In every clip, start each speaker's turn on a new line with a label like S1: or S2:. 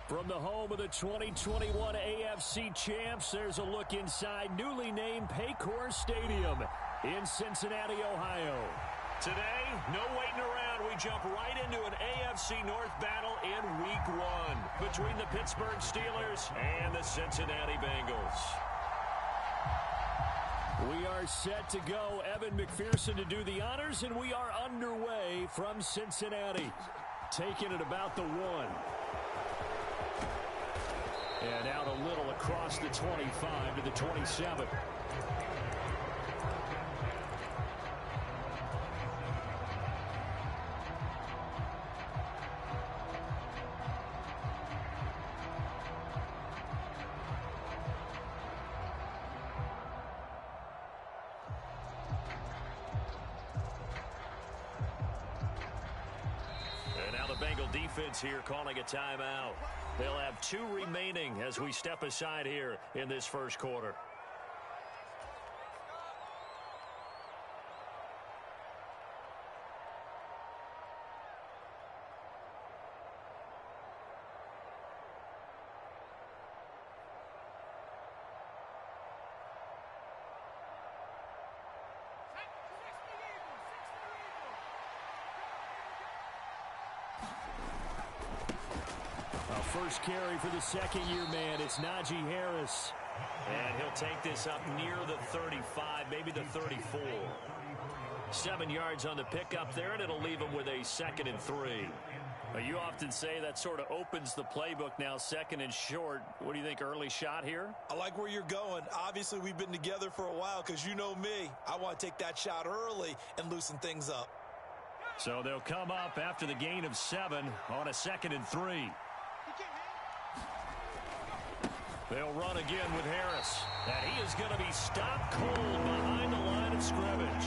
S1: From the home of the 2021 AFC champs, there's a look inside newly named Paycor Stadium in Cincinnati, Ohio. Today, no waiting around. We jump right into an AFC North battle in Week 1 between the Pittsburgh Steelers and the Cincinnati Bengals. We are set to go. Evan McPherson to do the honors, and we are underway from Cincinnati. Taking it about the 1. And out a little across the 25 to the 27. And now the Bengal defense here calling a timeout. They'll have 2 remaining as we step aside here in this first quarter. First carry for the second-year man. It's Najee Harris. And he'll take this up near the 35, maybe the 34. 7 yards on the pickup there, and it'll leave him with a 2nd and 3. You often say that sort of opens the playbook now, 2nd and short. What do you think, early shot here?
S2: I like where you're going. Obviously, we've been together for a while because you know me. I want to take that shot early and loosen things up.
S1: So they'll come up after the gain of 7 on a 2nd and 3. They'll run again with Harris. And he is going to be stopped cold behind the line of scrimmage.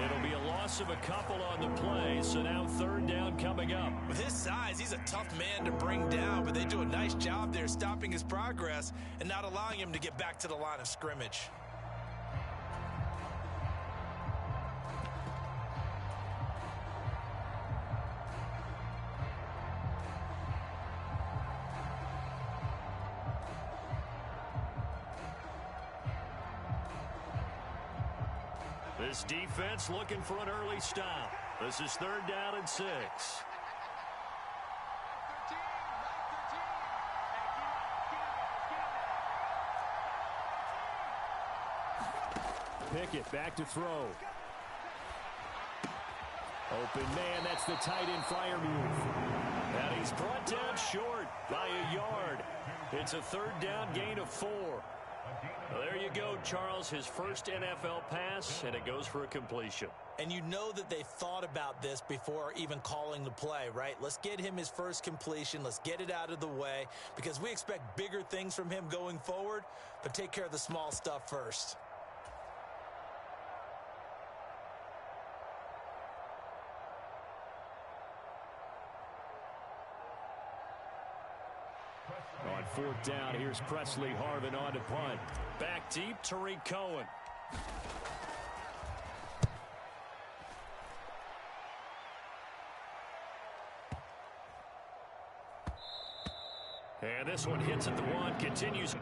S1: It'll be a loss of a couple on the play, so now 3rd down coming up.
S2: With his size, he's a tough man to bring down, but they do a nice job there stopping his progress and not allowing him to get back to the line of scrimmage.
S1: This defense looking for an early stop. This is 3rd down and 6. Pickett back to throw. Open man, that's the tight end flyer move. And he's brought down short by a yard. It's a 3rd down gain of 4. Well, there you go, Charles, his first NFL pass, and it goes for a completion.
S2: And you know that they thought about this before even calling the play, right? Let's get him his first completion. Let's get it out of the way because we expect bigger things from him going forward, but take care of the small stuff first.
S1: On 4th down, here's Presley Harvin on to punt. Back deep, Tariq Cohen. And this one hits at the 1, continues.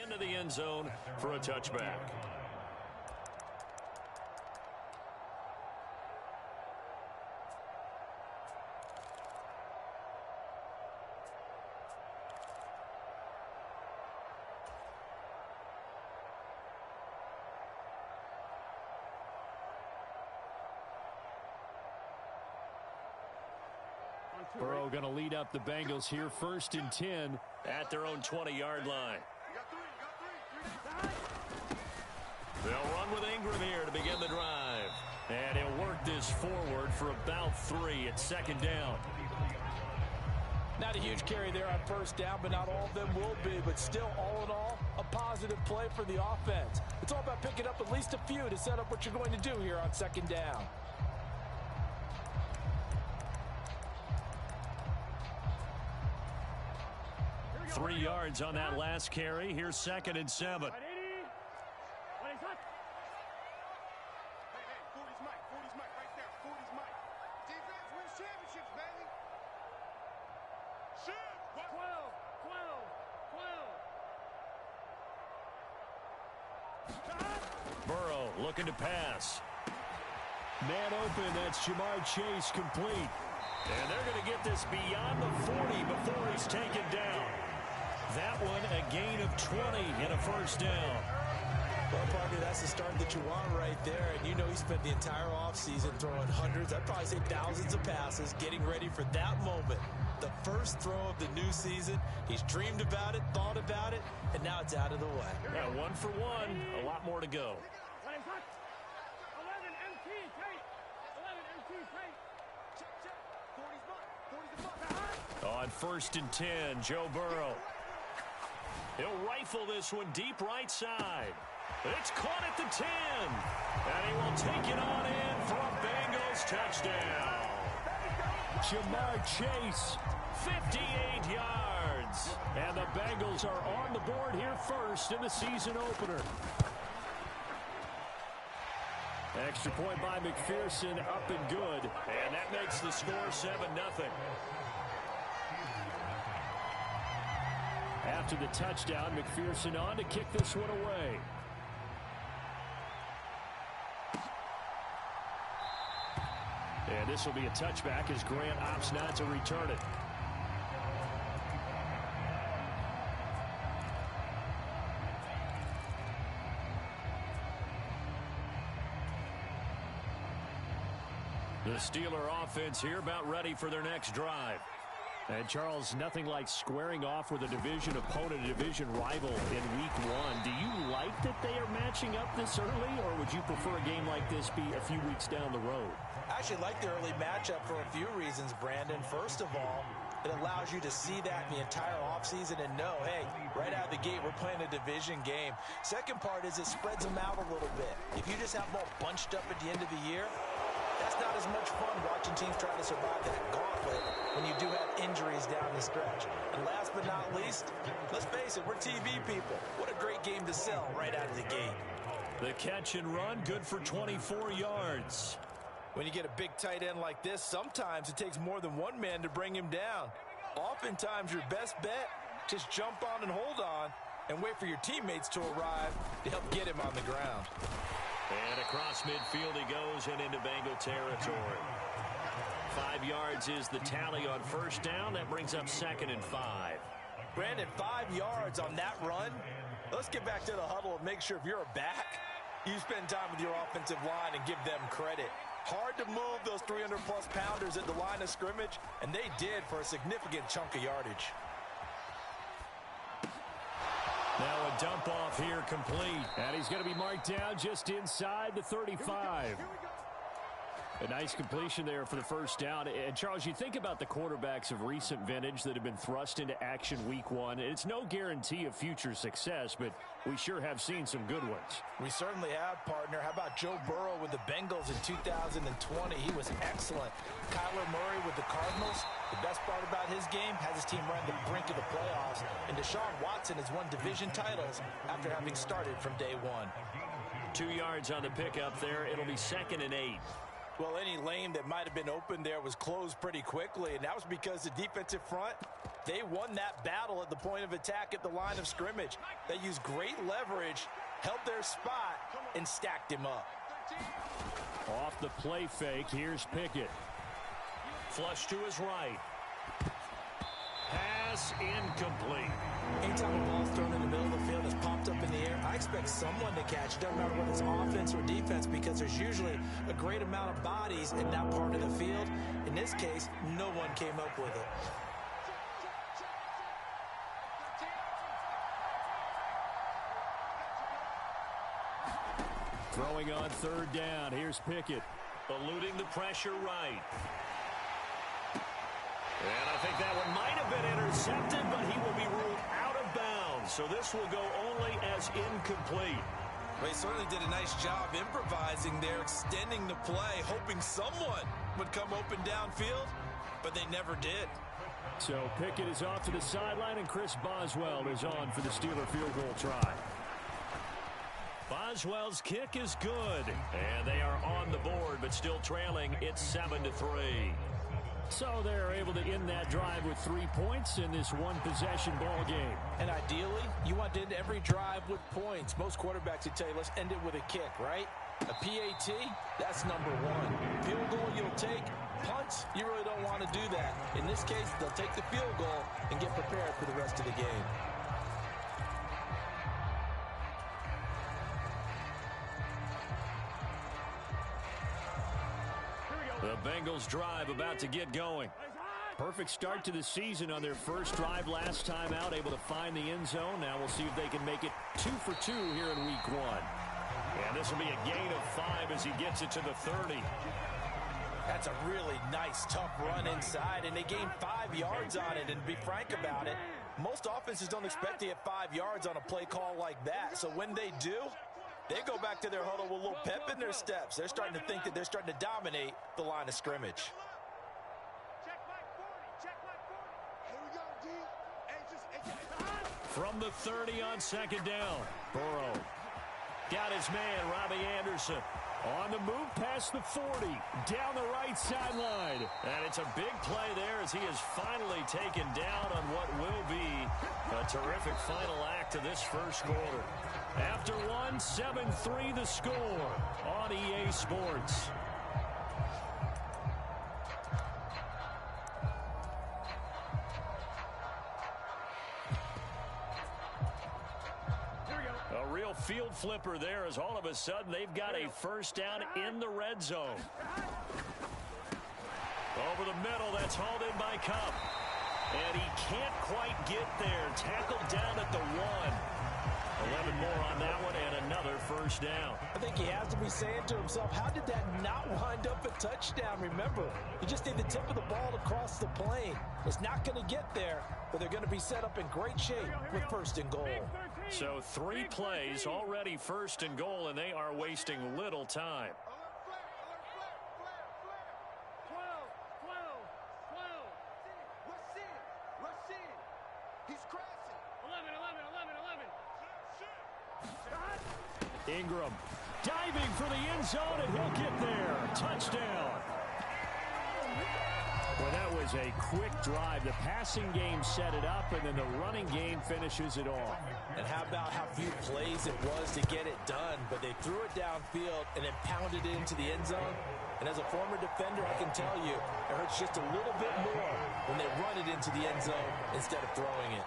S1: Into the end zone for a touchback. Burrow going to lead up the Bengals here, 1st and 10 at their own 20-yard line. They'll run with Ingram here to begin the drive. for about 3 at second down.
S2: Not a huge carry there on first down, but not all of them will be. But still, all in all, a positive play for the offense. It's all about picking up at least a few to set up what you're going to do here on second down.
S1: Three yards on that last carry. Here's 2nd and 7. Burrow looking to pass. Man open, that's Ja'Marr Chase complete. And they're going to get this beyond the 40 before he's taken down. That one a gain of 20 and a first down.
S2: Well, partner, that's the start that you want right there. And you know he spent the entire offseason throwing hundreds, I'd probably say thousands of passes, getting ready for that moment. The first throw of the new season. He's dreamed about it, thought about it, and now it's out of the way.
S1: Yeah, 1 for 1. A lot more to go. On 1st and 10, Joe Burrow. He'll rifle this one deep right side. It's caught at the 10. And he will take it on in for a Bengals touchdown. Ja'Marr Chase, 58 yards. And the Bengals are on the board here first in the season opener. Extra point by McPherson, up and good. And that makes the score 7-0. After the touchdown, McPherson on to kick this one away. And this will be a touchback as Grant opts not to return it. The Steeler offense here about ready for their next drive. And, Charles, nothing like squaring off with a division opponent, a division rival in week 1. Do you like that they are matching up this early, or would you prefer a game like this be a few weeks down the road?
S2: I actually like the early matchup for a few reasons, Brandon. First of all, it allows you to see that the entire offseason and know, hey, right out of the gate, we're playing a division game. Second part is it spreads them out a little bit. If you just have them all bunched up at the end of the year, that's not as much fun watching teams try to survive that gauntlet when you do have injuries down the stretch. And last but not least, let's face it, we're TV people. What a great game to sell right out of the gate.
S1: The catch and run, good for 24 yards.
S2: When you get a big tight end like this, sometimes it takes more than one man to bring him down. Oftentimes, your best bet, just jump on and hold on and wait for your teammates to arrive to help get him on the ground.
S1: And across midfield he goes and into Bengal territory. 5 yards is the tally on first down. That brings up 2nd and 5.
S2: Brandon, 5 yards on that run. Let's get back to the huddle and make sure if you're a back, you spend time with your offensive line and give them credit. Hard to move those 300-plus pounders at the line of scrimmage, and they did for a significant chunk of yardage.
S1: Now a dump off here complete. And he's going to be marked down just inside the 35. A nice completion there for the first down. And, Charles, you think about the quarterbacks of recent vintage that have been thrust into action week 1. It's no guarantee of future success, but we sure have seen some good ones.
S2: We certainly have, partner. How about Joe Burrow with the Bengals in 2020? He was excellent. Kyler Murray with the Cardinals. The best part about his game has his team right on the brink of the playoffs. And Deshaun Watson has won division titles after having started from day 1.
S1: 2 yards on the pickup there. It'll be 2nd and 8.
S2: Well, any lane that might have been open there was closed pretty quickly, and that was because the defensive front, they won that battle at the point of attack at the line of scrimmage. They used great leverage, held their spot, and stacked him up.
S1: Off the play fake, here's Pickett. Flush to his right. Pass incomplete.
S2: Anytime a ball's thrown in the middle of the field, it's popped up in the air, I expect someone to catch. Doesn't matter whether it's offense or defense, because there's usually a great amount of bodies in that part of the field. In this case, no one came up with it.
S1: Throwing on 3rd down. Here's Pickett. eluding the pressure right. And I think that one might have been intercepted, but he will be ruled out of bounds. So this will go only as incomplete.
S2: Well, he certainly did a nice job improvising there, extending the play, hoping someone would come open downfield, but they never did.
S1: So Pickett is off to the sideline, and Chris Boswell is on for the Steeler field goal try. Boswell's kick is good, and they are on the board, but still trailing. It's 7-3. So they're able to end that drive with 3 points in this one-possession ball game.
S2: And ideally, you want to end every drive with points. Most quarterbacks would tell you, let's end it with a kick, right? A PAT, that's number one. Field goal you'll take. Punts, you really don't want to do that. In this case, they'll take the field goal and get prepared for the rest of the game.
S1: The Bengals drive about to get going. Perfect start to the season on their first drive last time out, able to find the end zone. Now we'll see if they can make it 2 for 2 here in week 1. And this will be a gain of 5 as he gets it to the 30.
S2: That's a really nice, tough run inside, and they gained 5 yards on it. And to be frank about it, most offenses don't expect to get 5 yards on a play call like that. So when they do, they go back to their huddle with a little pep in their steps. They're starting to think that they're starting to dominate the line of scrimmage.
S1: From the 30 on second down, Burrow got his man, Robbie Anderson. On the move past the 40, down the right sideline. And it's a big play there as he is finally taken down on what will be a terrific final act of this first quarter. After one, 7-3 the score on EA Sports. A real field flipper there as all of a sudden they've got a first down in the red zone. Over the middle, that's hauled in by Kupp. And he can't quite get there. Tackled down at the 1. 11 more on that one and another first down.
S2: I think he has to be saying to himself, how did that not wind up a touchdown? Remember, you just need the tip of the ball across the plane. It's not going to get there, but they're going to be set up in great shape with first and goal.
S1: So 3 plays already first and goal, and they are wasting little time. Ingram diving for the end zone, and he'll get there. Touchdown. Well, that was a quick drive. The passing game set it up, and then the running game finishes it off.
S2: And how about how few plays it was to get it done, but they threw it downfield and then pounded it into the end zone. And as a former defender, I can tell you, it hurts just a little bit more when they run it into the end zone instead of throwing it.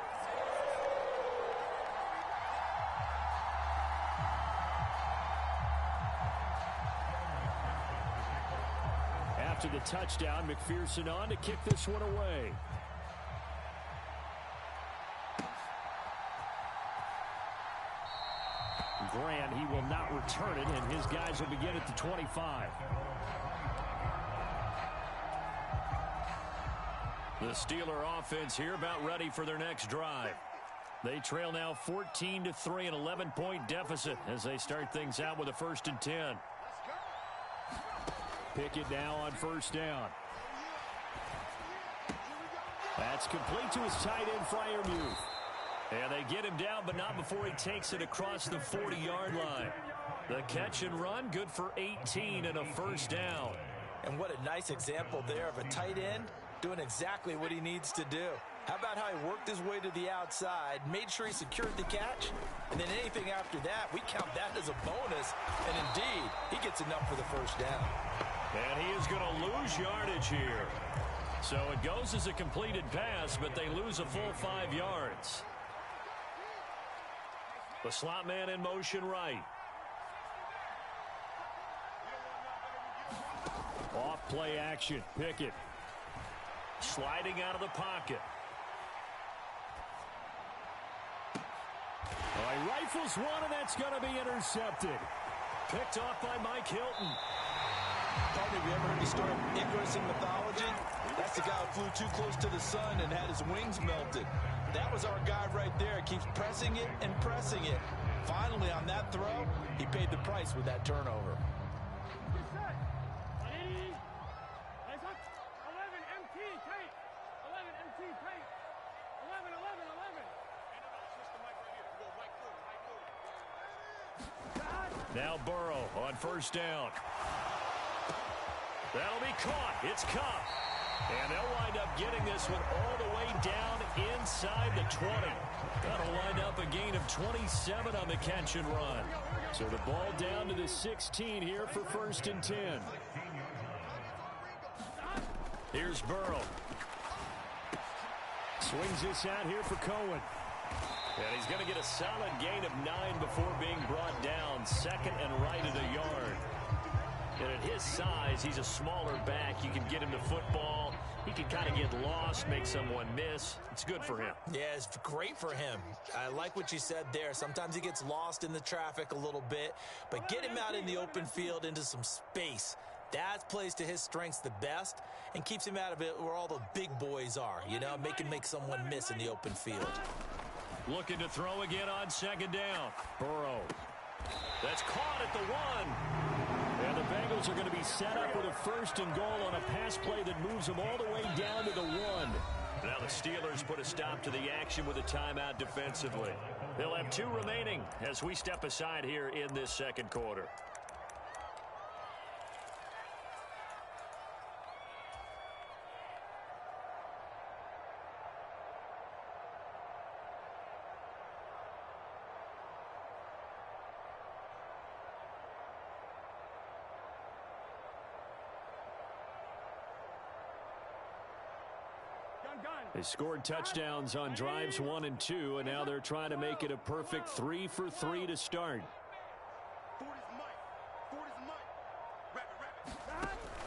S1: After the touchdown, McPherson on to kick this one away. Grant, he will not return it, and his guys will begin at the 25. The Steeler offense here about ready for their next drive. They trail now 14-3, an 11-point deficit as they start things out with a 1st and 10. Pickett now on first down. That's complete to his tight end, Freiermuth. And they get him down, but not before he takes it across the 40-yard line. The catch and run, good for 18 and a first down.
S2: And what a nice example there of a tight end doing exactly what he needs to do. How about how he worked his way to the outside, made sure he secured the catch, and then anything after that, we count that as a bonus. And indeed, he gets enough for the first down.
S1: And he is going to lose yardage here. So it goes as a completed pass, but they lose a full 5 yards. The slot man in motion right. Off play action. Pickett sliding out of the pocket. Oh, he rifles one, and that's going to be intercepted. Picked off by Mike Hilton.
S2: Partner, have you ever heard the story of Icarus in mythology? That's the guy who flew too close to the sun and had his wings melted. That was our guy right there. Keeps pressing it and pressing it. Finally, on that throw, he paid the price with that turnover.
S1: Now Burrow on first down. That'll be caught. It's Kupp. And they'll wind up getting this one all the way down inside the 20. That'll wind up a gain of 27 on the catch and run. So the ball down to the 16 here for 1st and 10. Here's Burrow. Swings this out here for Cohen. And he's going to get a solid gain of 9 before being brought down. Second and right at a yard. And at his size, he's a smaller back. You can get him to football. He can kind of get lost, make someone miss. It's good for him.
S2: Yeah, it's great for him. I like what you said there. Sometimes he gets lost in the traffic a little bit. But get him out in the open field into some space. That plays to his strengths the best and keeps him out of it where all the big boys are. You know, make someone miss in the open field.
S1: Looking to throw again on second down. Burrow. That's caught at the 1. And the Bengals are going to be set up with a 1st and goal on a pass play that moves them all the way down to the 1. Now the Steelers put a stop to the action with a timeout defensively. They'll have 2 remaining as we step aside here in this second quarter. They scored touchdowns on drives 1 and 2, and now they're trying to make it a perfect 3 for 3 to start.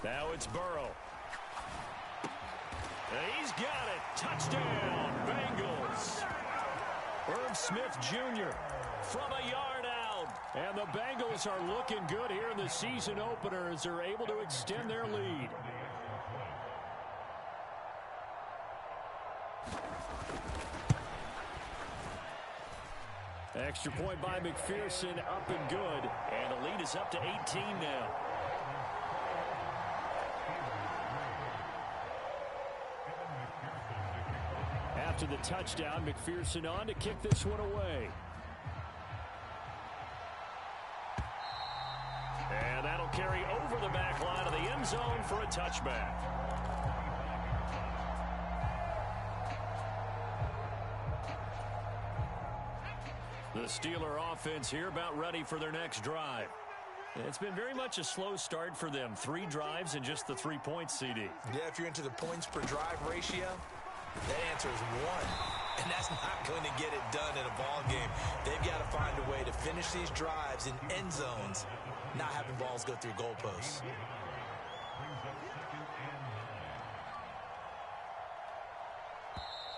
S1: Now it's Burrow. And he's got it. Touchdown, Bengals. Irv Smith Jr. from a yard out. And the Bengals are looking good here in the season opener as they're able to extend their lead. Extra point by McPherson, up and good. And the lead is up to 18 now. After the touchdown, McPherson on to kick this one away. And that'll carry over the back line of the end zone for a touchback. The Steeler offense here about ready for their next drive. It's been very much a slow start for them. 3 drives and just the 3 points, CD.
S2: Yeah, if you're into the points per drive ratio, that answer is 1. And that's not going to get it done in a ball game. They've got to find a way to finish these drives in end zones, not having balls go through goalposts.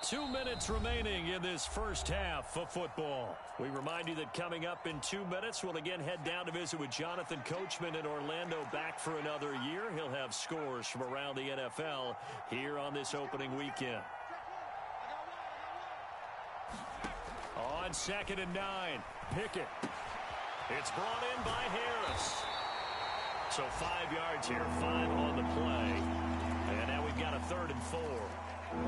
S1: Two minutes remaining in this first half of football. We remind you that coming up in 2 minutes, we'll again head down to visit with Jonathan Coachman in Orlando, back for another year. He'll have scores from around the NFL here on this opening weekend. On 2nd and 9, Pickett. It's brought in by Harris. So 5 yards here, 5 on the play. And now we've got a 3rd and 4.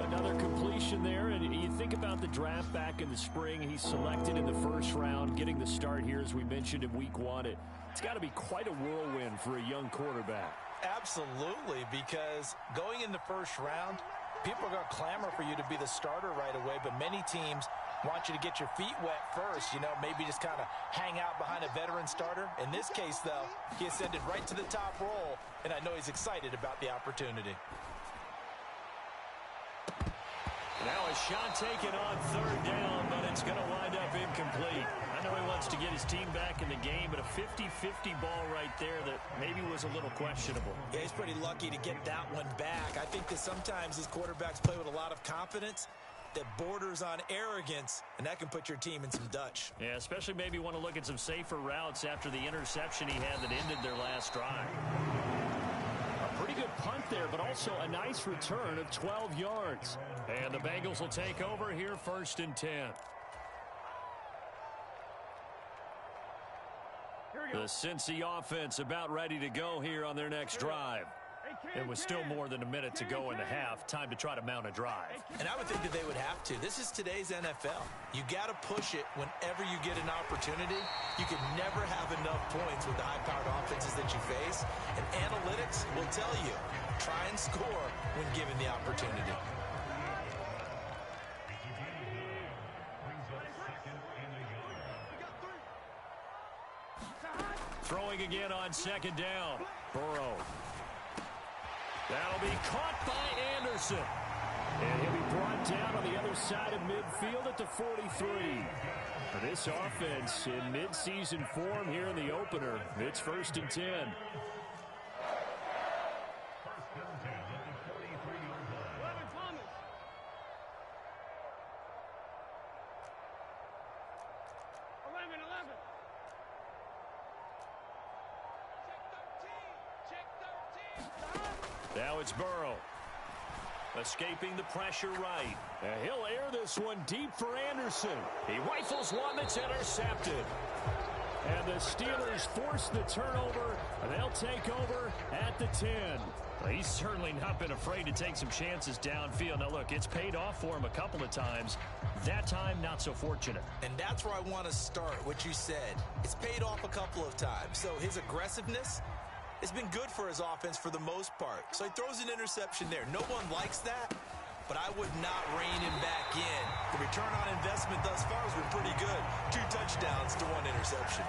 S1: Another completion there, and you think about the draft back in the spring. He's selected in the 1st round, getting the start here, as we mentioned in week 1. It's got to be quite a whirlwind for a young quarterback.
S2: Absolutely, because going in the 1st round, people are going to clamor for you to be the starter right away, but many teams want you to get your feet wet first, you know, maybe just kind of hang out behind a veteran starter. In this case, though, he ascended right to the top role, and I know he's excited about the opportunity.
S1: Now a shot taken on 3rd down, but it's going to wind up incomplete. I know he wants to get his team back in the game, but a 50-50 ball right there that maybe was a little questionable.
S2: Yeah, he's pretty lucky to get that one back. I think that sometimes these quarterbacks play with a lot of confidence that borders on arrogance, and that can put your team in some Dutch.
S1: Yeah, especially maybe want to look at some safer routes after the interception he had that ended their last drive. punt there, but also a nice return of 12 yards. And the Bengals will take over here 1st and 10. The Cincy offense about ready to go here on their next drive. It was still more than a minute to go in the half. Time to try to mount a drive.
S2: And I would think that they would have to. This is today's NFL. You got to push it whenever you get an opportunity. You can never have enough points with the high-powered offenses that you face. And analytics will tell you, try and score when given the opportunity.
S1: Throwing again on 2nd down. Burrow. That'll be caught by Anderson. And he'll be brought down on the other side of midfield at the 43. For this offense in midseason form here in the opener, it's 1st and 10. Now it's Burrow. Escaping the pressure right. And he'll air this one deep for Anderson. He rifles one that's intercepted. And the Steelers force the turnover. And they'll take over at the 10. Well, he's certainly not been afraid to take some chances downfield. Now, look, it's paid off for him a couple of times. That time, not so fortunate.
S2: And that's where I want to start, what you said. It's paid off a couple of times. So his aggressiveness, it's been good for his offense for the most part. So he throws an interception there. No one likes that, but I would not rein him back in. The return on investment thus far has been pretty good. 2 touchdowns to 1 interception.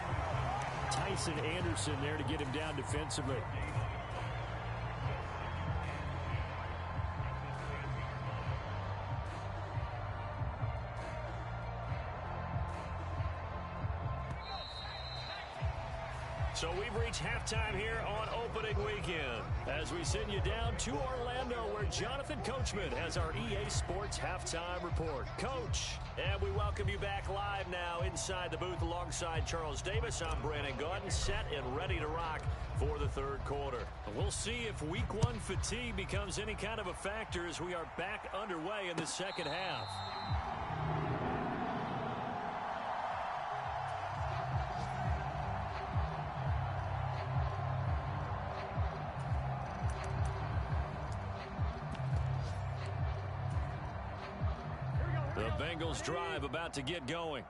S1: Tyson Anderson there to get him down defensively. So we've reached halftime here on opening weekend as we send you down to Orlando where Jonathan Coachman has our EA Sports halftime report. Coach, and we welcome you back live now inside the booth alongside Charles Davis. I'm Brandon Gaudin, set and ready to rock for the 3rd quarter. We'll see if week 1 fatigue becomes any kind of a factor as we are back underway in the 2nd half. The Bengals drive about to get going.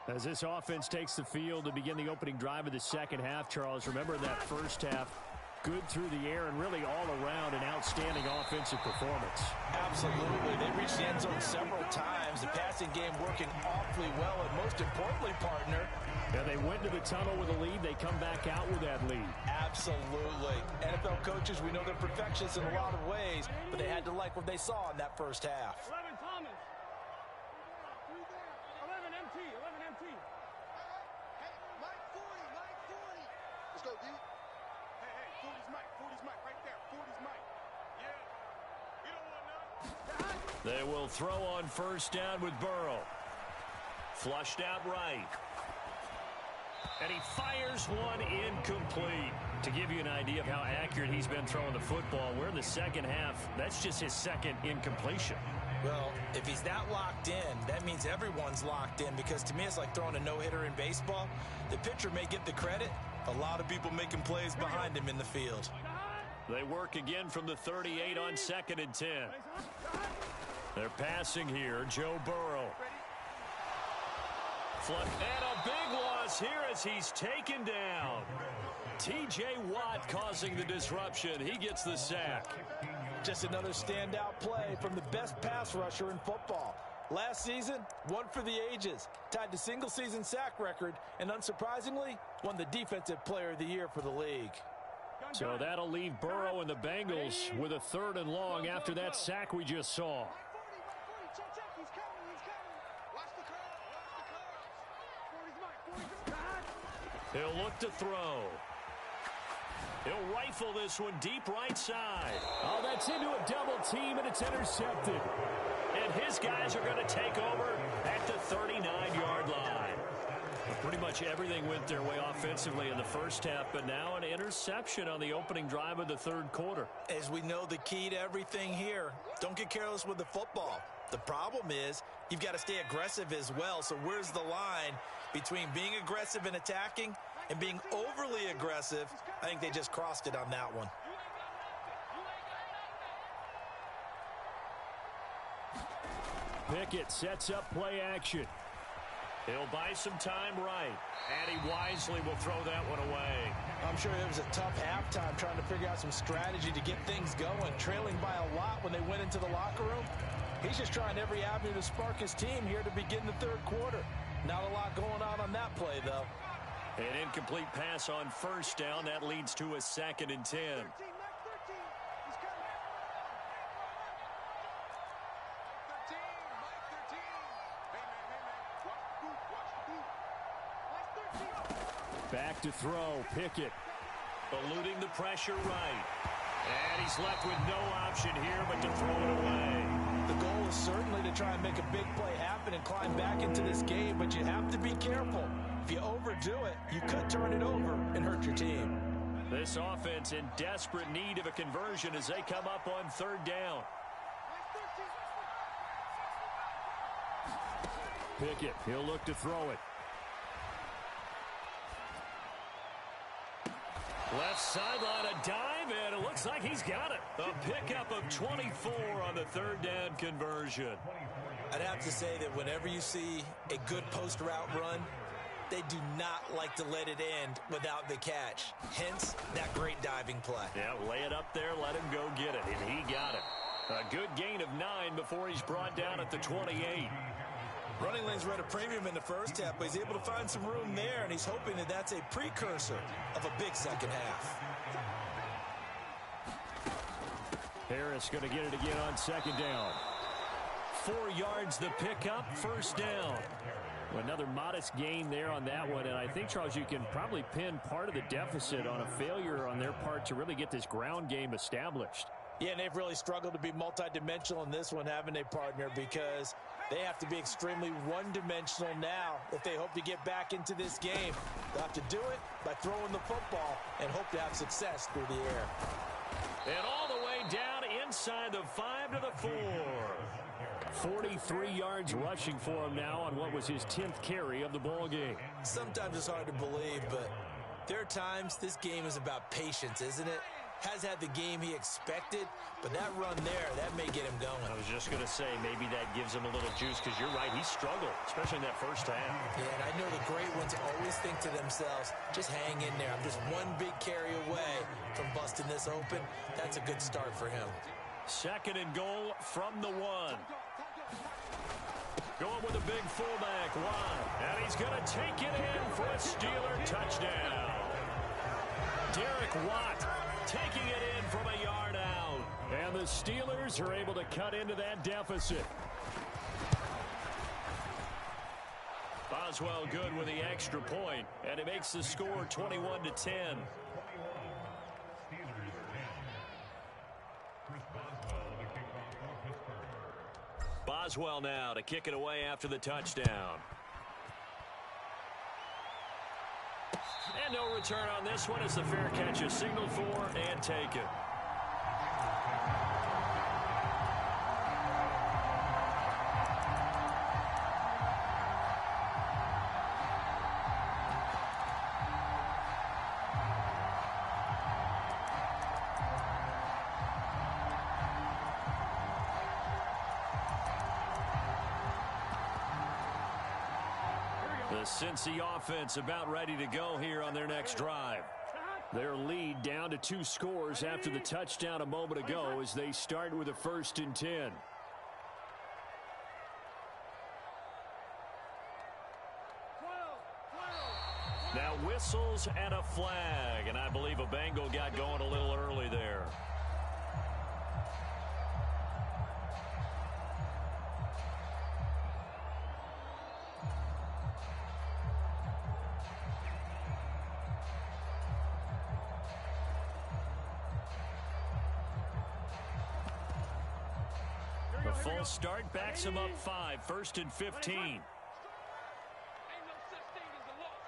S1: As this offense takes the field to begin the opening drive of the 2nd half, Charles, remember that 1st half, good through the air and really all around an outstanding offensive performance.
S2: Absolutely. They reached the end zone several times. The passing game working awfully well, and most importantly, partner,
S1: and they went to the tunnel with a lead. They come back out with that lead.
S2: Absolutely. NFL coaches, we know they're perfectionists in a lot of ways, but they had to like what they saw in that 1st half.
S3: 11 Thomas. 11 MT. 11 MT. Hey, Mike 40. Mike 40. Let's go, D. Hey, 40's Mike. 40's Mike right there. 40's Mike. Yeah. We don't want none.
S1: They will throw on 1st down with Burrow. Flushed out right. And he fires one incomplete. To give you an idea of how accurate he's been throwing the football, we're in the 2nd half. That's just his 2nd incompletion.
S2: Well, if he's that locked in, that means everyone's locked in, because to me it's like throwing a no-hitter in baseball. The pitcher may get the credit. A lot of people making plays behind him in the field.
S1: They work again from the 38 on 2nd and 10. They're passing here. Joe Burrow. And a big loss here as he's taken down. T.J. Watt causing the disruption. He gets the sack.
S2: Just another standout play from the best pass rusher in football. Last season, one for the ages. Tied the single-season sack record, and unsurprisingly, won the Defensive Player of the Year for the league.
S1: So that'll leave Burrow and the Bengals with a 3rd and long after that sack we just saw. He'll look to throw. He'll rifle this one deep right side. Oh, that's into a double team, and it's intercepted. And his guys are going to take over at the 39-yard line. Pretty much everything went their way offensively in the first half, but now an interception on the opening drive of the third quarter.
S2: As we know, the key to everything here, don't get careless with the football. The problem is you've got to stay aggressive as well. So where's the line between being aggressive and attacking and being overly aggressive? I think they just crossed it on that one.
S1: Pickett sets up play action. He'll buy some time right, and he wisely will throw that one away.
S2: I'm sure it was a tough halftime trying to figure out some strategy to get things going, trailing by a lot when they went into the locker room. He's just trying every avenue to spark his team here to begin the third quarter. Not a lot going on that play, though.
S1: An incomplete pass on first down. That leads to a 2nd and 10. Back to throw. Pickett eluding the pressure right. And he's left with no option here but to throw it away.
S2: The goal is certainly to try and make a big play happen and climb back into this game, but you have to be careful. If you overdo it, you could turn it over and hurt your team.
S1: This offense in desperate need of a conversion as they come up on third down. Pickett, he'll look to throw it. Left sideline, a dive, and it looks like he's got it. A pickup of 24 on the third down conversion.
S2: I'd have to say that whenever you see a good post route run, they do not like to let it end without the catch. Hence, that great diving play.
S1: Yeah, lay it up there, let him go get it, and he got it. A good gain of 9 before he's brought down at the 28.
S2: Running lanes were at a premium in the first half, but he's able to find some room there, and he's hoping that that's a precursor of a big second half.
S1: Harris going to get it again on second down. 4 yards the pickup, first down. Another modest gain there on that one, and I think, Charles, you can probably pin part of the deficit on a failure on their part to really get this ground game established.
S2: Yeah, and they've really struggled to be multidimensional in this one, haven't they, partner, because they have to be extremely one-dimensional now if they hope to get back into this game. They'll have to do it by throwing the football and hope to have success through the air.
S1: And all the way down inside the 5 to the 4. 43 yards rushing for him now on what was his 10th carry of the ball game.
S2: Sometimes it's hard to believe, but there are times this game is about patience, isn't it? Has had the game he expected, but that run there, that may get him going.
S1: I was just going to say, maybe that gives him a little juice, because you're right, he struggled, especially in that first half.
S2: Yeah, and I know the great ones always think to themselves, just hang in there. I'm just one big carry away from busting this open. That's a good start for him.
S1: 2nd and goal from the 1. Going with a big fullback, Watt, and he's going to take it in for a Steeler touchdown. Derek Watt taking it in from a yard out. And the Steelers are able to cut into that deficit. Boswell good with the extra point, and it makes the score 21-10. Boswell now to kick it away after the touchdown. And no return on this one as the fair catch is signaled for and taken. The Cincy offense about ready to go here on their next drive. Their lead down to 2 scores after the touchdown a moment ago as they start with a 1st and 10. Now whistles and a flag, and I believe a Bengal got going a little early there. The full start backs him up 5, 1st and 15.
S3: Ain't no such thing as a loss.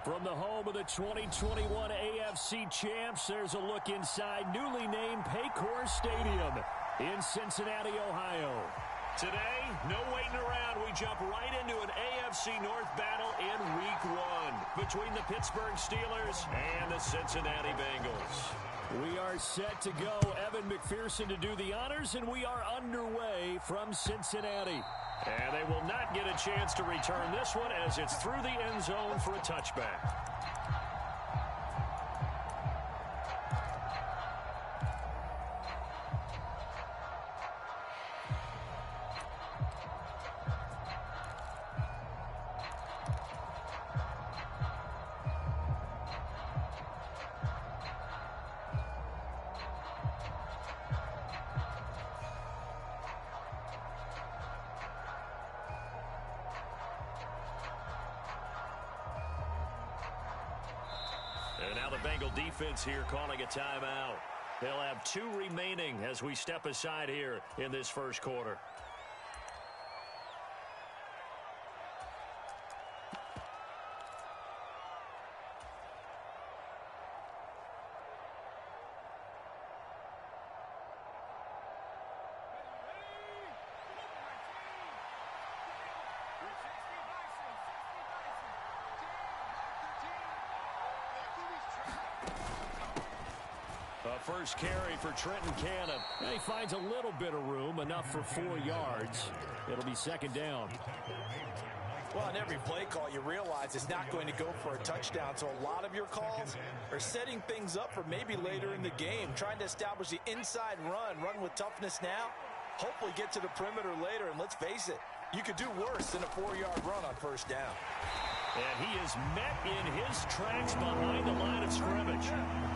S1: From the home of the 2021 AFC Champs, there's a look inside newly named Paycor Stadium in Cincinnati, Ohio. Today, no waiting around. We jump right into an AFC North battle in Week 1 between the Pittsburgh Steelers and the Cincinnati Bengals. We are set to go. Evan McPherson to do the honors, and we are underway from Cincinnati. And they will not get a chance to return this one as it's through the end zone for a touchback. And now the Bengal defense here calling a timeout. They'll have 2 remaining as we step aside here in this first quarter. First carry for Trenton Cannon. He finds a little bit of room, enough for 4 yards. It'll be second down.
S2: Well, in every play call, you realize it's not going to go for a touchdown. So a lot of your calls are setting things up for maybe later in the game, trying to establish the inside run with toughness now, hopefully get to the perimeter later. And let's face it, you could do worse than a 4-yard run on first down.
S1: And he is met in his tracks behind the line of scrimmage.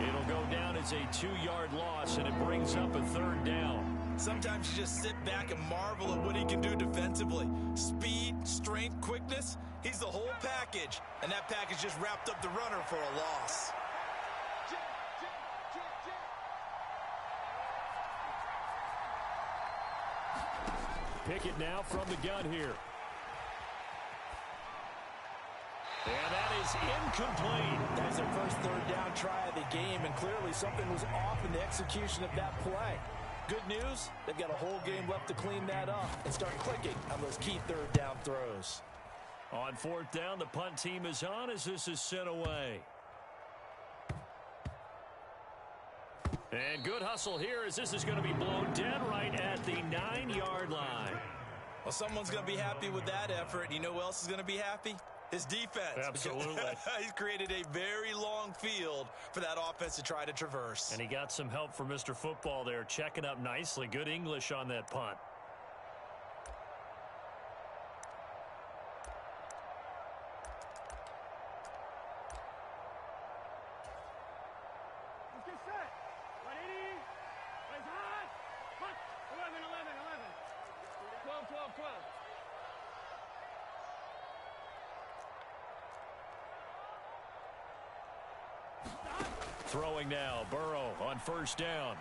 S1: It'll go down as a 2-yard loss, and it brings up a third down.
S2: Sometimes you just sit back and marvel at what he can do defensively. Speed, strength, quickness, he's the whole package. And that package just wrapped up the runner for a loss.
S1: Pickett now from the gun here. And that is incomplete.
S2: That's their first third down try of the game, and clearly something was off in the execution of that play. Good news, they've got a whole game left to clean that up and start clicking on those key third down throws.
S1: On fourth down, the punt team is on as this is sent away. And good hustle here as this is going to be blown dead right at the 9-yard line.
S2: Well, someone's going to be happy with that effort. You know who else is going to be happy? His defense.
S1: Absolutely.
S2: He's created a very long field for that offense to try to traverse.
S1: And he got some help from Mr. Football there, checking up nicely. Good English on that punt.
S3: Let's get set. 180. Plays hot. Hot. 11, 11, 11. 12, 12, 12.
S1: Throwing now, Burrow on first down.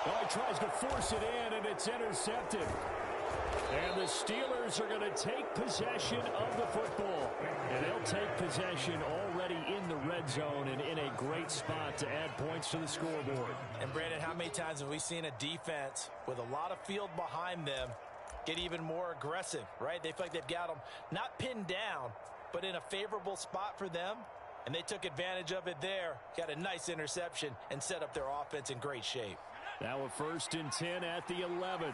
S1: Oh, he tries to force it in, and it's intercepted. And the Steelers are going to take possession of the football. And they'll take possession already in the red zone and in a great spot to add points to the scoreboard.
S2: And, Brandon, how many times have we seen a defense with a lot of field behind them get even more aggressive, right? They feel like they've got them not pinned down, but in a favorable spot for them. And they took advantage of it there, got a nice interception, and set up their offense in great shape.
S1: Now a 1st and 10 at the 11.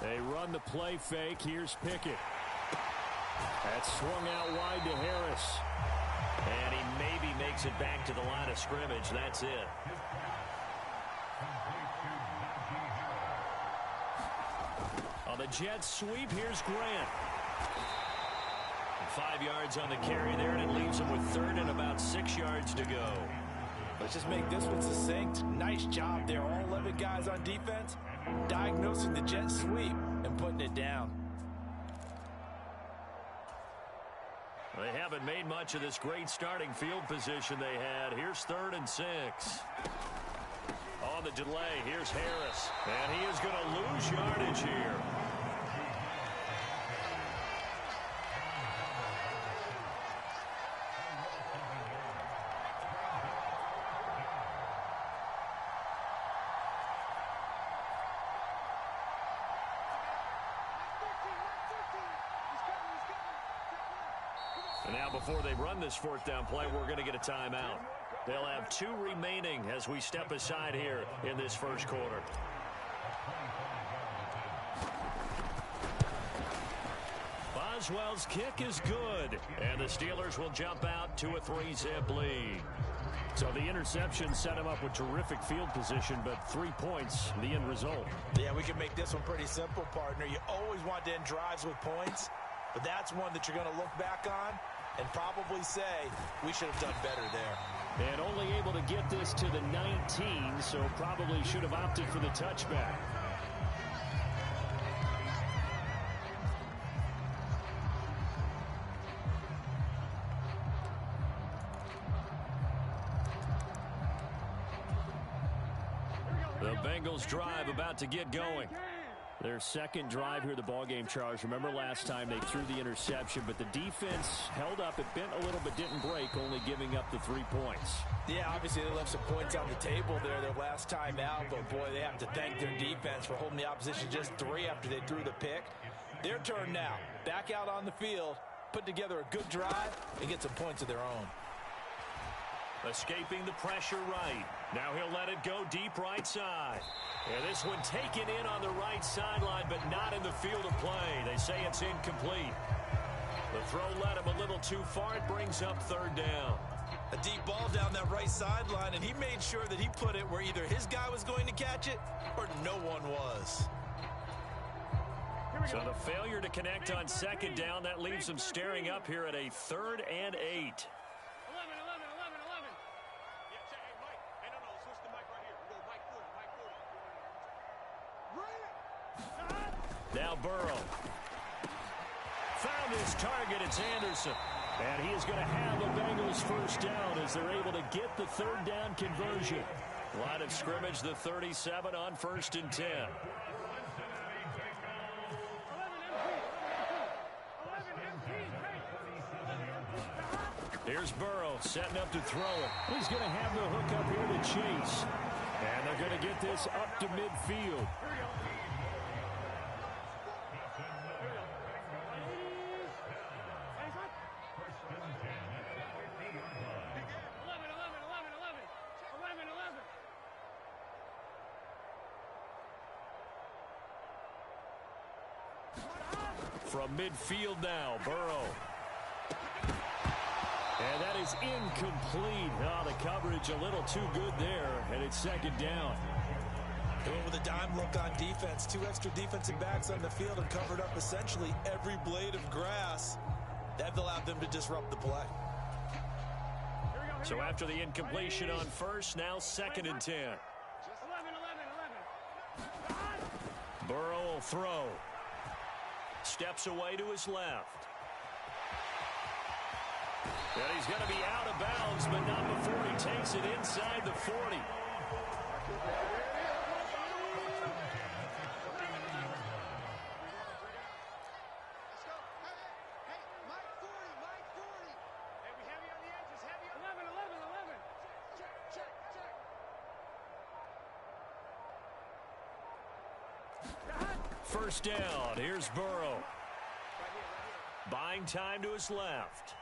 S1: They run the play fake. Here's Pickett. That's swung out wide to Harris. And he maybe makes it back to the line of scrimmage. That's it. On the jet sweep, here's Grant. 5 yards on the carry there, and it leaves him with 3rd and about 6 yards to go.
S2: Let's just make this one succinct. Nice job there. All 11 guys on defense diagnosing the jet sweep and putting it down.
S1: They haven't made much of this great starting field position they had. Here's 3rd and 6. On the delay, here's Harris. And he is going to lose yardage here. And now before they run this fourth down play, we're going to get a timeout. They'll have 2 remaining as we step aside here in this first quarter. Boswell's kick is good, and the Steelers will jump out to a 3-zip lead. So the interception set him up with terrific field position, but 3 points, the end result.
S2: Yeah, we can make this one pretty simple, partner. You always want to end drives with points, but that's one that you're going to look back on and probably say we should have done better there.
S1: And only able to get this to the 19, so probably should have opted for the touchback. The Bengals drive about to get going. Their second drive here, the ballgame, Charles. Remember last time they threw the interception, but the defense held up. It bent a little but didn't break, only giving up the 3 points.
S2: Yeah, obviously they left some points on the table there their last time out, but boy, they have to thank their defense for holding the opposition just 3 after they threw the pick. Their turn now. Back out on the field, put together a good drive, and get some points of their own.
S1: Escaping the pressure right. Now he'll let it go deep right side. And this one taken in on the right sideline, but not in the field of play. They say it's incomplete. The throw led him a little too far. It brings up 3rd down.
S2: A deep ball down that right sideline, and he made sure that he put it where either his guy was going to catch it or no one was.
S1: So the failure to connect on 2nd down, that leaves them staring up here at a 3rd and 8. Now Burrow. Found his target. It's Anderson. And he is going to have the Bengals first down as they're able to get the 3rd down conversion. Line of scrimmage, the 37 on 1st and 10. Here's Burrow setting up to throw it. He's going to have the hook up here to Chase. And they're going to get this up to midfield. From midfield now, Burrow. And that is incomplete. Oh, the coverage a little too good there, and it's 2nd down.
S2: They went with a dime look on defense. 2 extra defensive backs on the field and covered up essentially every blade of grass. That allowed them to disrupt the play.
S1: So after the incompletion on 1st, now 2nd and 10. Burrow will throw. Steps away to his left. And he's going to be out of bounds, but not before he takes it inside the 40. First down. Here's Burrow. Buying time to his left.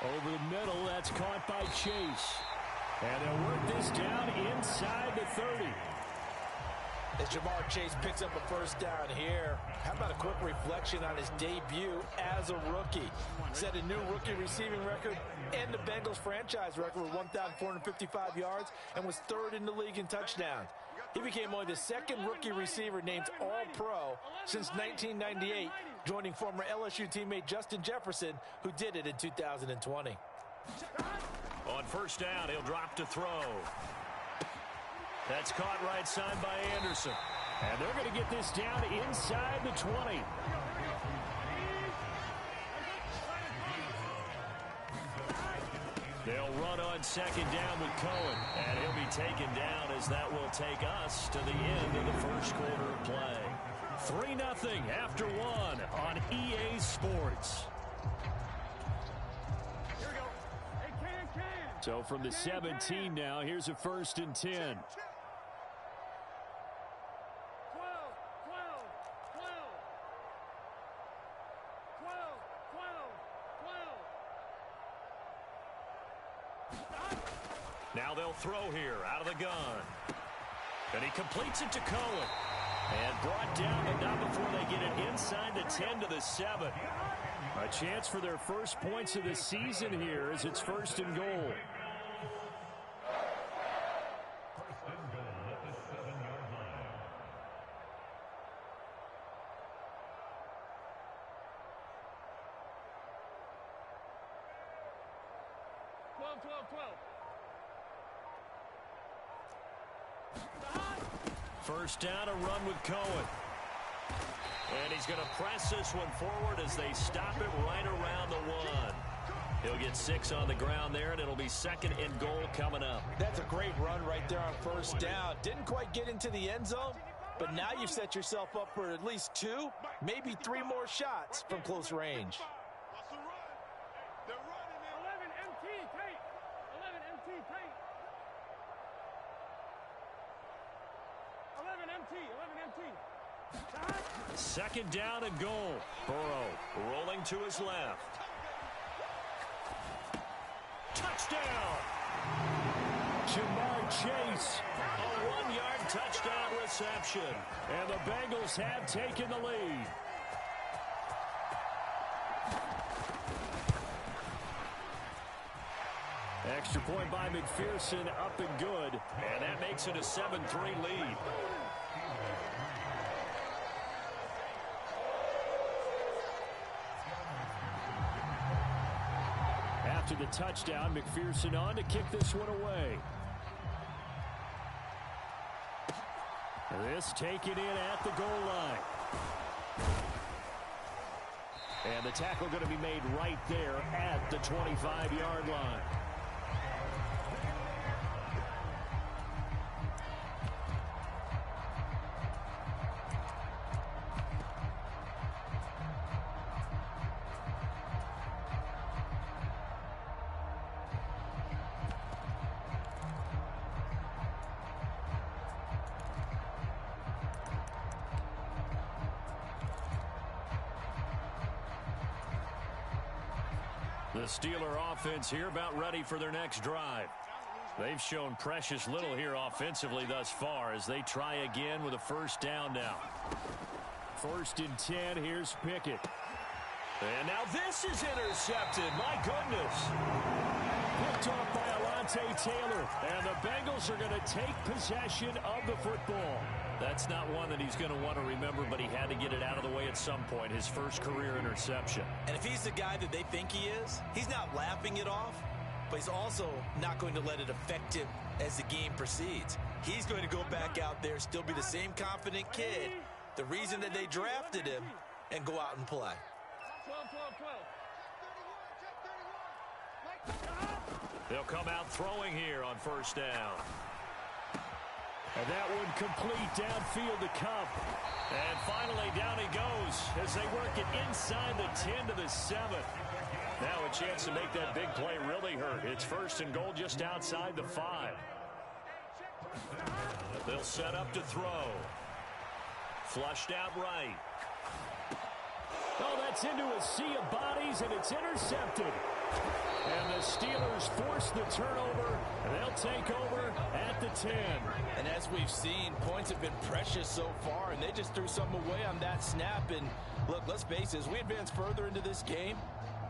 S1: Over the middle, that's caught by Chase. And they'll work this down inside the 30.
S2: As Jamar Chase picks up a first down here, how about a quick reflection on his debut as a rookie? Set a new rookie receiving record and the Bengals franchise record with 1,455 yards and was 3rd in the league in touchdowns. He became only the 2nd rookie receiver named All-Pro since 1998, joining former LSU teammate Justin Jefferson, who did it in 2020.
S1: On first down, he'll drop to throw. That's caught right side by Anderson. And they're going to get this down inside the 20. They'll run on second down with Cohen, and he'll be taken down as that will take us to the end of the first quarter of play. 3-0 after 1 on EA Sports.
S3: Here we go. Hey, can.
S1: So from the 17 now, here's a 1st and 10.
S3: 12.
S1: Now they'll throw here out of the gun. And he completes it to Cohen. And brought down, but not before they get it inside the 10 to the 7. A chance for their first points of the season here as it's 1st and goal. First down, a run with Cohen. And he's going to press this one forward as they stop it right around the 1. He'll get 6 on the ground there, and it'll be 2nd and goal coming up.
S2: That's a great run right there on first down. Didn't quite get into the end zone, but now you've set yourself up for at least 2, maybe 3 more shots from close range.
S3: That's a run. They're running it. 11 MT tape. 11 MT tape. 11 MT. 11 MT.
S1: 2nd down and goal. Burrow rolling to his left. Touchdown! Jamar Chase. A 1-yard touchdown reception. And the Bengals have taken the lead. Extra point by McPherson, up and good. And that makes it a 7-3 lead. After the touchdown, McPherson on to kick this one away. This taken in at the goal line. And the tackle going to be made right there at the 25-yard line. The Steeler offense here about ready for their next drive. They've shown precious little here offensively thus far as they try again with a 1st down now. 1st and 10, here's Pickett. And now this is intercepted. My goodness. Picked off by Alontae Taylor. And the Bengals are going to take possession of the football. That's not one that he's going to want to remember, but he had to get it out of the way at some point. His first career interception.
S2: And if he's the guy that they think he is, he's not laughing it off, but he's also not going to let it affect him as the game proceeds. He's going to go back out there, still be the same confident kid, the reason that they drafted him, and go out and play.
S3: 12.
S1: They'll come out throwing here on 1st down. And that one complete downfield to Kupp. And finally down he goes as they work it inside the 10 to the 7. Now a chance to make that big play really hurt. It's 1st and goal just outside the 5. They'll set up to throw. Flushed out right. Oh, that's into a sea of bodies, and it's intercepted. And the Steelers force the turnover, and they'll take over at the 10.
S2: And as we've seen, points have been precious so far, and they just threw some away on that snap. And look, let's face it, as we advance further into this game,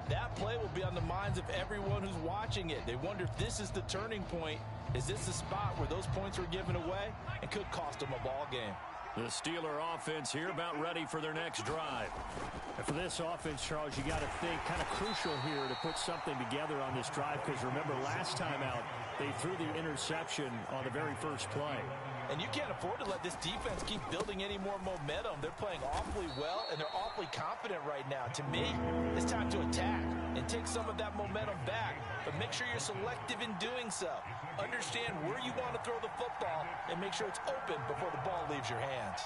S2: that play will be on the minds of everyone who's watching it. They wonder if this is the turning point. Is this the spot where those points were given away and could cost them a ball game?
S1: The Steeler offense here about ready for their next drive. And for this offense, Charles, you got to think kind of crucial here to put something together on this drive, because remember last time out, they threw the interception on the very first play.
S2: And you can't afford to let this defense keep building any more momentum. They're playing awfully well, and they're awfully confident right now. To me, it's time to attack and take some of that momentum back. But make sure you're selective in doing so. Understand where you want to throw the football and make sure it's open before the ball leaves your hands.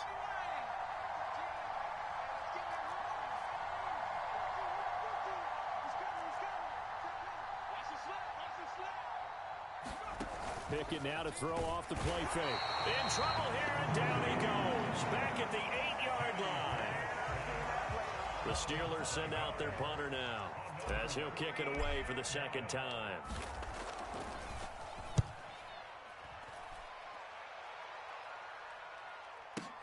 S1: Pickett now to throw off the play fake. In trouble here, and down he goes. Back at the 8-yard line. The Steelers send out their punter now, as he'll kick it away for the second time.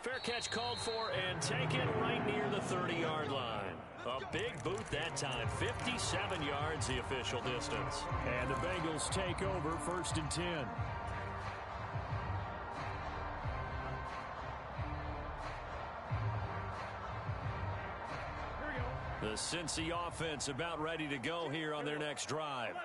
S1: Fair catch called for and taken right near the 30-yard line. A big boot that time. 57 yards the official distance. And the Bengals take over 1st and 10. The Cincy offense about ready to go here on their next drive.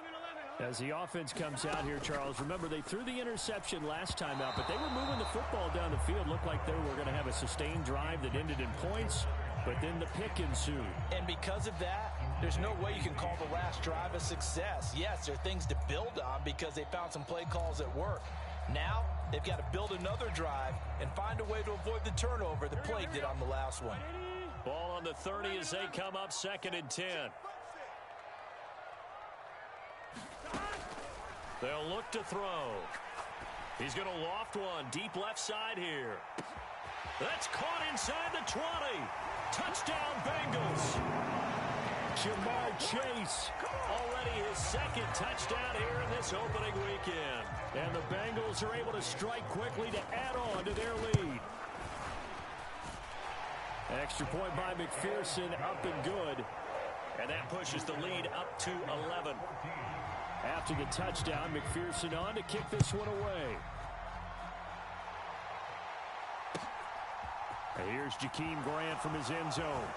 S1: As the offense comes out here, Charles, remember they threw the interception last time out, but they were moving the football down the field. Looked like they were going to have a sustained drive that ended in points, but then the pick ensued.
S2: And because of that, there's no way you can call the last drive a success. Yes, there are things to build on because they found some play calls at work. Now, they've got to build another drive and find a way to avoid the turnover that plagued it on the last one.
S1: Ball on the 30 as they come up 2nd and 10. They'll look to throw. He's going to loft one deep left side here. That's caught inside the 20. Touchdown, Bengals. Jamar Chase, already his second touchdown here in this opening weekend. And the Bengals are able to strike quickly to add on to their lead. Extra point by McPherson, up and good. And that pushes the lead up to 11. After the touchdown, McPherson on to kick this one away. And here's Jakeem Grant from his end zone.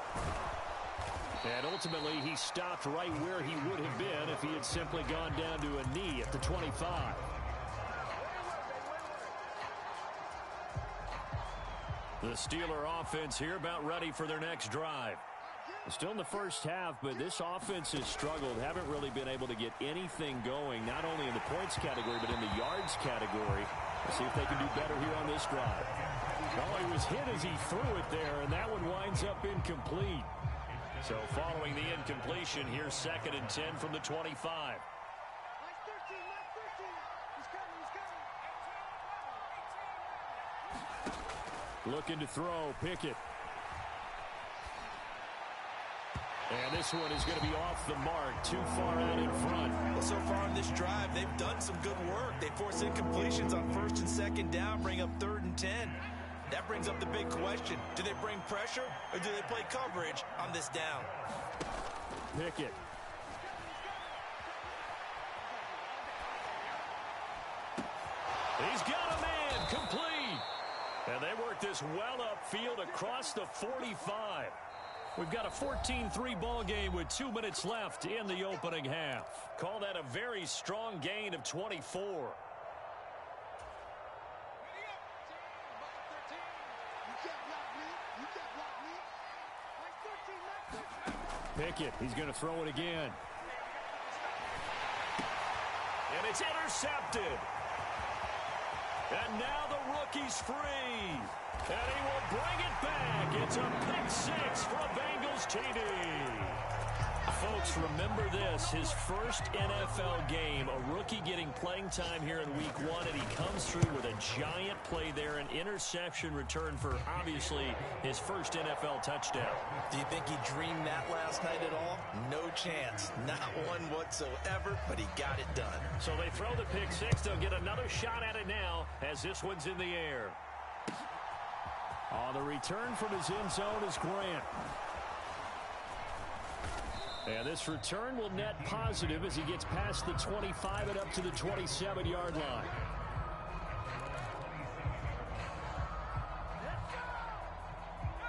S1: And ultimately, he stopped right where he would have been if he had simply gone down to a knee at the 25. The Steeler offense here about ready for their next drive. Still in the first half, but this offense has struggled. Haven't really been able to get anything going, not only in the points category, but in the yards category. Let's see if they can do better here on this drive. Oh, he was hit as he threw it there, and that one winds up incomplete. So following the incompletion, here's 2nd and 10 from the 25. Looking to throw, Pickett. And this one is going to be off the mark, too far out in front.
S2: Well, so far in this drive, they've done some good work. They force incompletions on 1st and 2nd down, bring up 3rd and 10. That brings up the big question. Do they bring pressure or do they play coverage on this down?
S1: Pickett. He's got a man, complete. And they work this well upfield across the 45. We've got a 14-3 ball game with 2 minutes left in the opening half. Call that a very strong gain of 24. Pickett, he's going to throw it again. And it's intercepted. And now the rookie's free. And he will bring it back. It's a pick six for a Bengals TD. Folks, remember this. His first NFL game, a rookie getting playing time here in week 1, and he comes through with a giant play there, an interception return for, obviously, his first NFL touchdown.
S2: Do you think he dreamed that last night at all? No chance. Not one whatsoever, but he got it done.
S1: So they throw the pick six. They'll get another shot at it now as this one's in the air. On the return from his end zone is Grant. And this return will net positive as he gets past the 25 and up to the 27-yard line.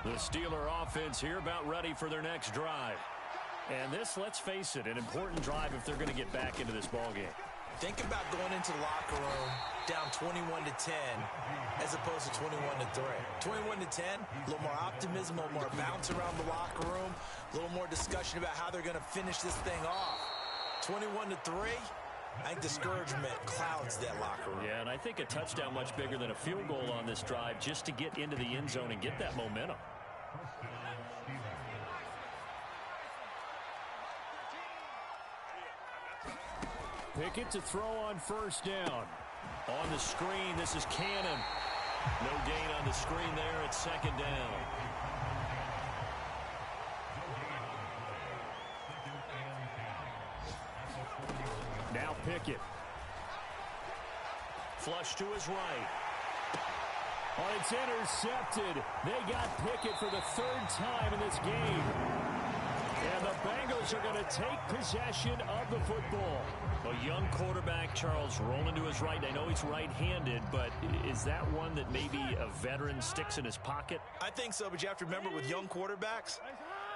S1: The Steeler offense here about ready for their next drive. And this, let's face it, an important drive if they're going to get back into this ballgame.
S2: Think about going into the locker room down 21-10 as opposed to 21-3. 21-10, a little more optimism, a little more bounce around the locker room, a little more discussion about how they're going to finish this thing off. 21-3, I think discouragement clouds that locker room.
S1: Yeah, and I think a touchdown much bigger than a field goal on this drive just to get into the end zone and get that momentum. Pickett to throw on first down. On the screen, this is Cannon. No gain on the screen there at second down. Now Pickett. Flush to his right. Oh, it's intercepted. They got Pickett for the third time in this game. And the Bengals are going to take possession of the football. A young quarterback, Charles, rolling to his right. I know he's right-handed, but is that one that maybe a veteran sticks in his pocket?
S2: I think so, but you have to remember with young quarterbacks,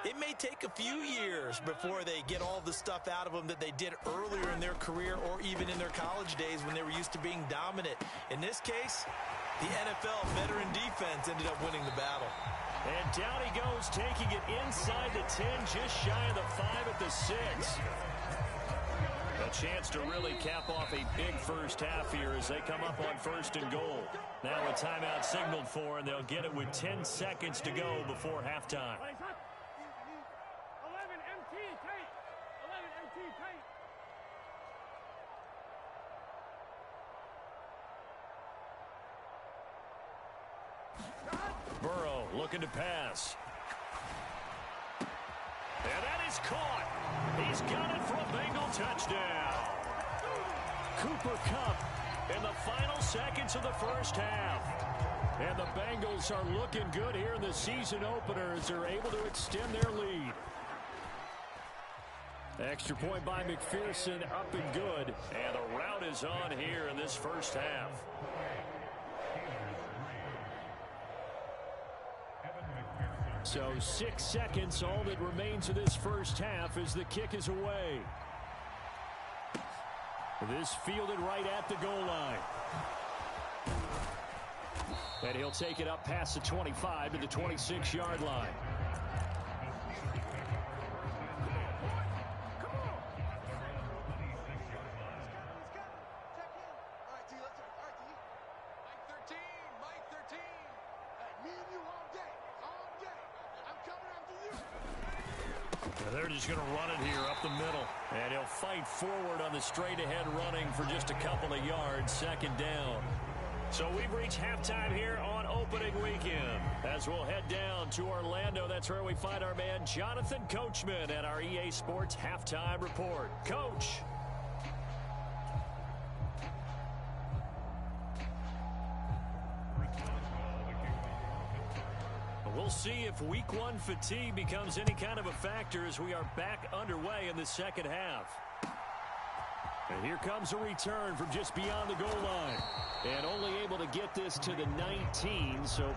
S2: it may take a few years before they get all the stuff out of them that they did earlier in their career or even in their college days when they were used to being dominant. In this case, the NFL veteran defense ended up winning the battle.
S1: And down he goes, taking it inside the 10, just shy of the 5 at the 6. A chance to really cap off a big first half here as they come up on first and goal. Now a timeout signaled for, and they'll get it with 10 seconds to go before halftime.
S3: 11 MT tight. 11 MT tight.
S1: Burrow looking to pass. And that is caught. He's got it for a Bengal touchdown. Cooper Kupp in the final seconds of the first half. And the Bengals are looking good here in the season opener as they're able to extend their lead. Extra point by McPherson, up and good. And the rout is on here in this first half. So 6 seconds, all that remains of this first half as the kick is away. This fielded right at the goal line. And he'll take it up past the 25 to the 26-yard line. They're just going to run it here up the middle. And he'll fight forward on the straight-ahead running for just a couple of yards, second down. So we've reached halftime here on opening weekend. As we'll head down to Orlando, that's where we find our man Jonathan Coachman at our EA Sports Halftime Report. Coach. We'll see if week one fatigue becomes any kind of a factor as we are back underway in the second half. And here comes a return from just beyond the goal line. And only able to get this to the 19, so